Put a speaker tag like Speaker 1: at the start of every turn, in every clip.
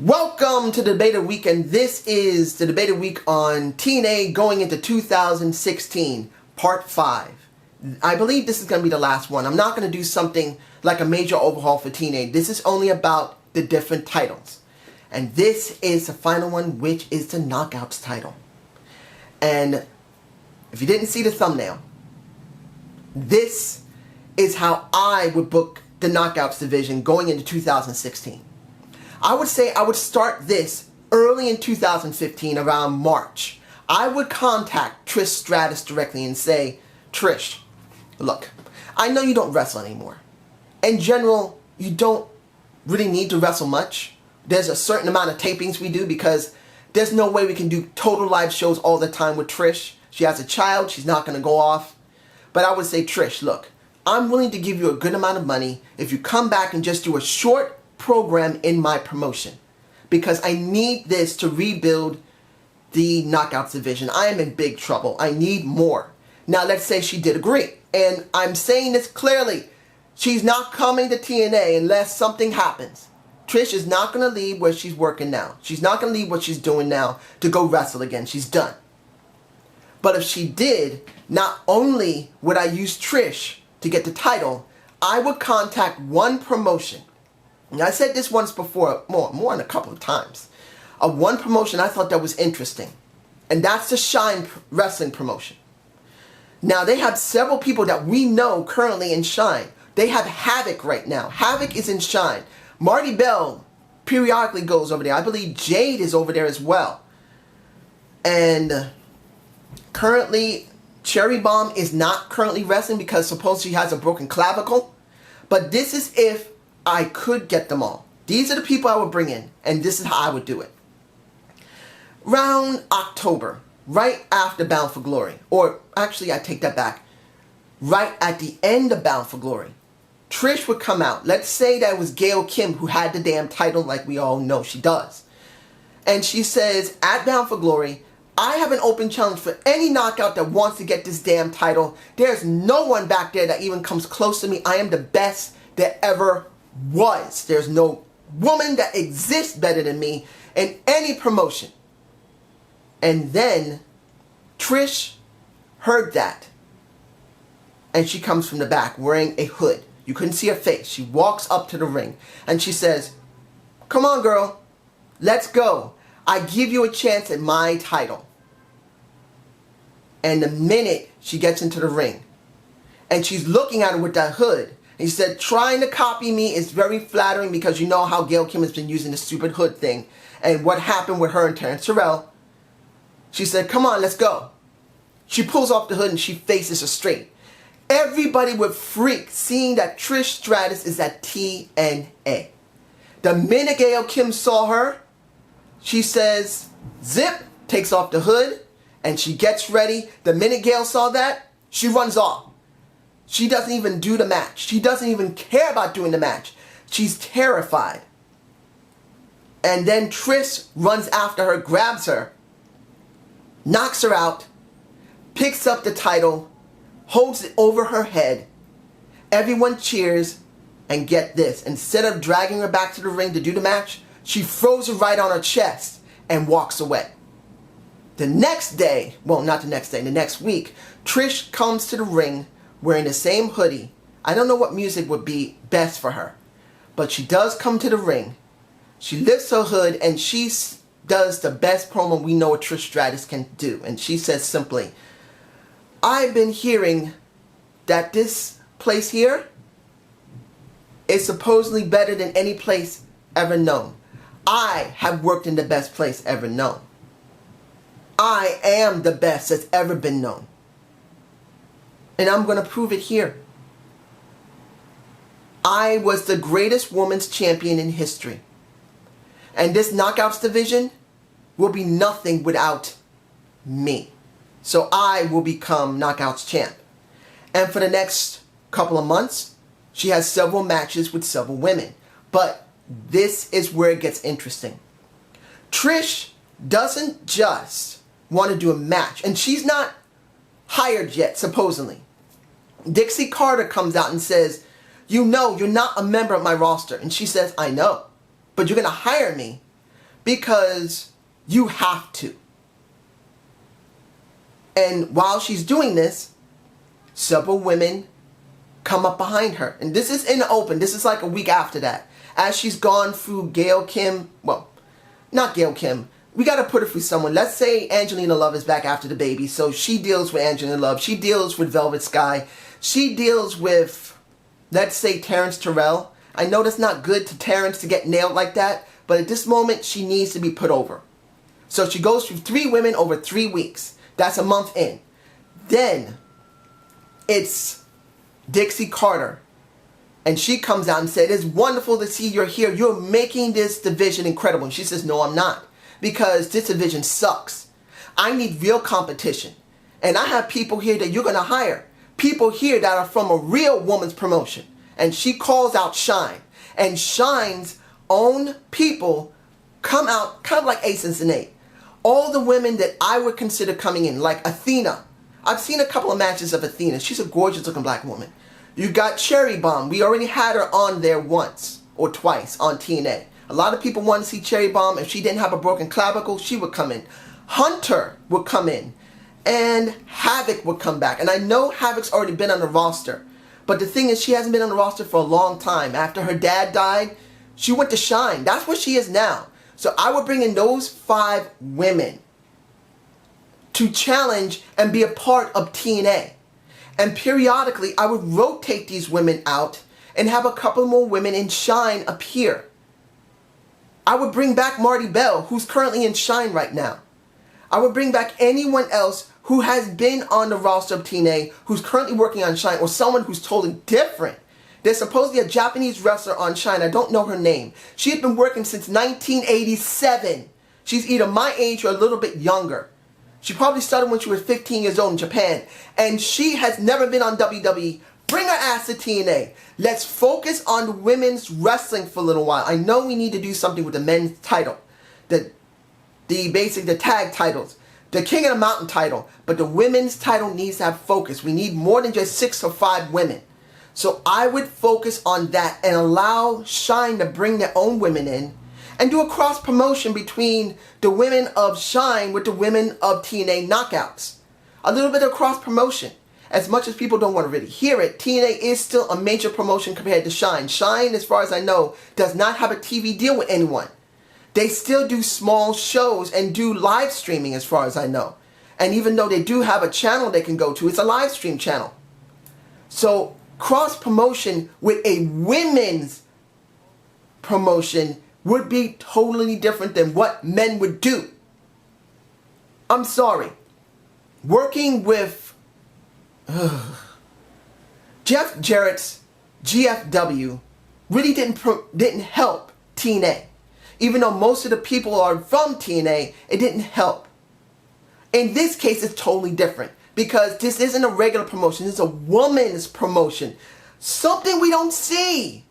Speaker 1: Welcome to the Debate of the Week, and this is the Debate of the Week on TNA going into 2016, Part 5. I believe this is going to be the last one. I'm not going to do something like a major overhaul for TNA. This is only about the different titles. And this is the final one, which is the Knockouts title. And if you didn't see the thumbnail, this is how I would book the Knockouts division going into 2016. I would say I would start this early in 2015, around March. I would contact Trish Stratus directly and say, Trish, look, I know you don't wrestle anymore. In general, you don't really need to wrestle much. There's a certain amount of tapings we do because there's no way we can do total live shows all the time with Trish. She has a child, she's not going to go off. But I would say, Trish, look, I'm willing to give you a good amount of money if you come back and just do a short program in my promotion, because I need this to rebuild the Knockouts division. I am in big trouble. I need more. Now let's say she did agree, and I'm saying this clearly. She's not coming to TNA unless something happens. Trish is not going to leave where she's working now. She's not going to leave what she's doing now to go wrestle again. She's done. But if she did, not only would I use Trish to get the title, I would contact one promotion. And I said this once before, more than a couple of times. One promotion I thought that was interesting. And that's the Shine Wrestling promotion. Now, they have several people that we know currently in Shine. They have Havoc right now. Havoc is in Shine. Marty Bell periodically goes over there. I believe Jade is over there as well. And currently, Cherry Bomb is not currently wrestling because supposedly she has a broken clavicle. But this is if I could get them all. These are the people I would bring in, and this is how I would do it. Around October, right after Bound for Glory, or actually I take that back, right at the end of Bound for Glory, Trish would come out. Let's say that it was Gail Kim who had the damn title, like we all know she does. And she says, at Bound for Glory, I have an open challenge for any knockout that wants to get this damn title. There's no one back there that even comes close to me. I am the best that ever was. There's no woman that exists better than me in any promotion. And then Trish heard that, and she comes from the back wearing a hood. You couldn't see her face. She walks up to the ring and she says, come on, girl, let's go. I give you a chance at my title. And the minute she gets into the ring and she's looking at her with that hood, he said, trying to copy me is very flattering because you know how Gail Kim has been using the stupid hood thing and what happened with her and Terrence Terrell. She said, come on, let's go. She pulls off the hood and she faces her straight. Everybody would freak seeing that Trish Stratus is at TNA. The minute Gail Kim saw her, she says, zip, takes off the hood, and she gets ready. The minute Gail saw that, she runs off. She doesn't even do the match. She doesn't even care about doing the match. She's terrified. And then Trish runs after her, grabs her, knocks her out, picks up the title, holds it over her head. Everyone cheers, and get this. Instead of dragging her back to the ring to do the match, she throws her right on her chest and walks away. The next day, well, not the next day, the next week, Trish comes to the ring wearing the same hoodie. I don't know what music would be best for her, but she does come to the ring. She lifts her hood and she does the best promo we know what Trish Stratus can do. And she says simply, I've been hearing that this place here is supposedly better than any place ever known. I have worked in the best place ever known. I am the best that's ever been known. And I'm going to prove it here. I was the greatest women's champion in history. And this Knockouts division will be nothing without me. So I will become Knockouts champ. And for the next couple of months, she has several matches with several women. But this is where it gets interesting. Trish doesn't just want to do a match. And she's not hired yet, supposedly. Dixie Carter comes out and says, you know, you're not a member of my roster. And she says, I know, but you're going to hire me because you have to. And while she's doing this, several women come up behind her. And this is in the open. This is like a week after that. As she's gone through Gail Kim, well, not Gail Kim. We got to put her through someone. Let's say Angelina Love is back after the baby. So she deals with Angelina Love. She deals with Velvet Sky. She deals with, let's say, Terrence Terrell. I know that's not good to Terrence to get nailed like that. But at this moment, she needs to be put over. So she goes through 3 women over 3 weeks. That's a month in. Then it's Dixie Carter. And she comes out and said, it's wonderful to see you're here. You're making this division incredible. And she says, no, I'm not. Because this division sucks. I need real competition. And I have people here that you're going to hire. People here that are from a real woman's promotion. And she calls out Shine. And Shine's own people come out kind of like Ace and Sinead. All the women that I would consider coming in, like Athena. I've seen a couple of matches of Athena. She's a gorgeous looking black woman. You got Cherry Bomb. We already had her on there once or twice on TNA. A lot of people want to see Cherry Bomb. If she didn't have a broken clavicle, she would come in. Hunter would come in. And Havoc would come back. And I know Havoc's already been on the roster. But the thing is, she hasn't been on the roster for a long time. After her dad died, she went to Shine. That's where she is now. So I would bring in those 5 women to challenge and be a part of TNA. And periodically, I would rotate these women out and have a couple more women in Shine appear. I would bring back Marty Bell, who's currently in Shine right now. I would bring back anyone else who has been on the roster of TNA, who's currently working on Shine, or someone who's totally different. There's supposedly a Japanese wrestler on Shine. I don't know her name. She had been working since 1987. She's either my age or a little bit younger. She probably started when she was 15 years old in Japan. And she has never been on WWE. Bring her ass to TNA. Let's focus on women's wrestling for a little while. I know we need to do something with the men's title. The tag titles. The King of the Mountain title. But the women's title needs to have focus. We need more than just 6 or 5 women. So I would focus on that and allow Shine to bring their own women in and do a cross promotion between the women of Shine with the women of TNA Knockouts. A little bit of cross promotion. As much as people don't want to really hear it, TNA is still a major promotion compared to Shine. Shine, as far as I know, does not have a TV deal with anyone. They still do small shows and do live streaming as far as I know. And even though they do have a channel they can go to, it's a live stream channel. So cross promotion with a women's promotion would be totally different than what men would do. I'm sorry. Working with Jeff Jarrett's GFW really didn't help TNA. Even though most of the people are from TNA, it didn't help. In this case, it's totally different. Because this isn't a regular promotion. This is a woman's promotion. Something we don't see.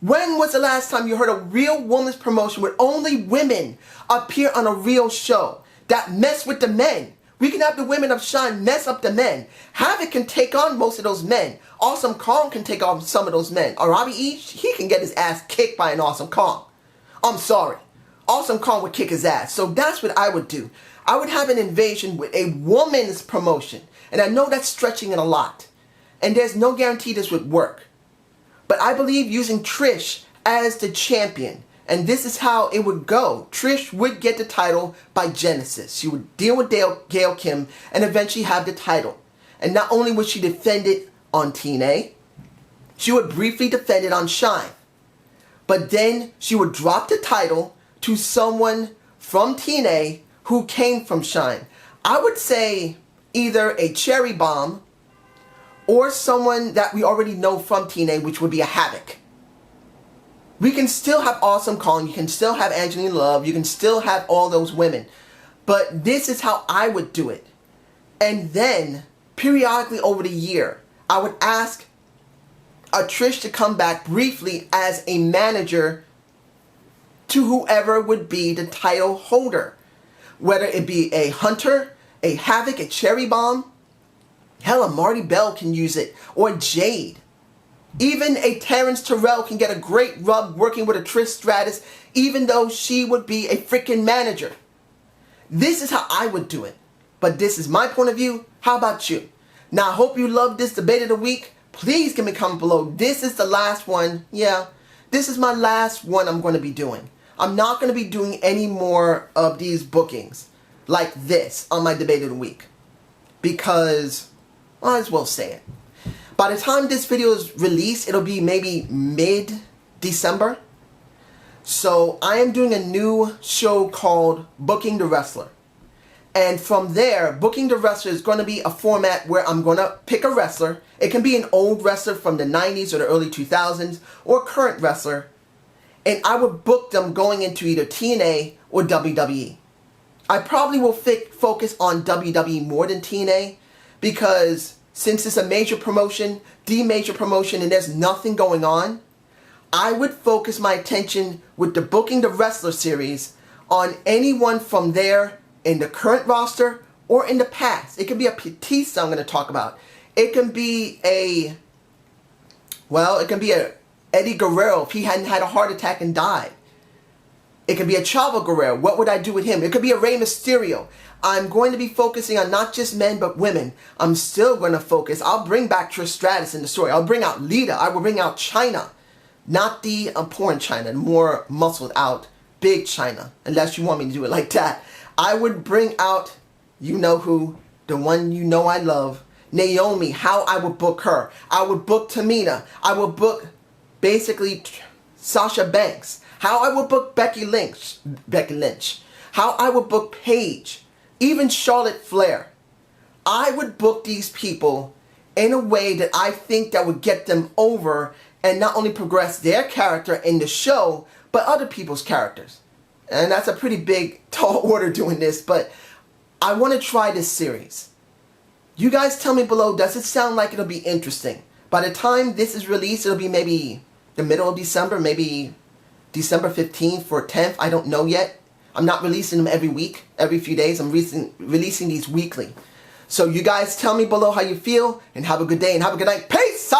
Speaker 1: When was the last time you heard a real woman's promotion where only women appear on a real show that mess with the men? We can have the women of Shine mess up the men. Havoc can take on most of those men. Awesome Kong can take on some of those men. Arabi E, he can get his ass kicked by an Awesome Kong. I'm sorry. Awesome Kong would kick his ass. So that's what I would do. I would have an invasion with a woman's promotion. And I know that's stretching it a lot. And there's no guarantee this would work. But I believe using Trish as the champion. And this is how it would go. Trish would get the title by Genesis. She would deal with Gail Kim and eventually have the title. And not only would she defend it on TNA, she would briefly defend it on Shine. But then she would drop the title to someone from TNA who came from Shine. I would say either a Cherry Bomb or someone that we already know from TNA, which would be a Havoc. We can still have Awesome Kong, you can still have Angelina Love, you can still have all those women. But this is how I would do it. And then, periodically over the year, I would ask a Trish to come back briefly as a manager to whoever would be the title holder. Whether it be a Hunter, a Havoc, a Cherry Bomb, hell, a Marty Bell can use it, or Jade. Even a Terrence Terrell can get a great rub working with a Trish Stratus, even though she would be a freaking manager. This is how I would do it. But this is my point of view. How about you? Now, I hope you love this debate of the week. Please give me a comment below. This is the last one. Yeah, this is my last one I'm going to be doing. I'm not going to be doing any more of these bookings like this on my debate of the week. Because, might as well say it. By the time this video is released, it'll be maybe mid-December. So I am doing a new show called Booking the Wrestler. And from there, Booking the Wrestler is going to be a format where I'm going to pick a wrestler. It can be an old wrestler from the 90s or the early 2000s or a current wrestler. And I would book them going into either TNA or WWE. I probably will focus on WWE more than TNA because since it's a major promotion, the major promotion, and there's nothing going on, I would focus my attention with the Booking the Wrestler series on anyone from there in the current roster or in the past. It could be a Batista I'm going to talk about. It can be a Eddie Guerrero if he hadn't had a heart attack and died. It could be a Chavo Guerrero. What would I do with him? It could be a Rey Mysterio. I'm going to be focusing on not just men but women. I'm still going to focus. I'll bring back Trish Stratus in the story. I'll bring out Lita. I will bring out Chyna. Not the porn Chyna, more muscled out, big Chyna. Unless you want me to do it like that. I would bring out, you know who, the one you know I love, Naomi, how I would book her. I would book Tamina. I would book basically Sasha Banks. How I would book Becky Lynch. How I would book Paige. Even Charlotte Flair. I would book these people in a way that I think that would get them over and not only progress their character in the show, but other people's characters. And that's a pretty big, tall order doing this, but I want to try this series. You guys tell me below, does it sound like it'll be interesting? By the time this is released, it'll be maybe the middle of December, maybe December 15th or 10th, I don't know yet. I'm not releasing them every week, every few days. I'm releasing these weekly. So you guys tell me below how you feel, and have a good day and have a good night. Peace!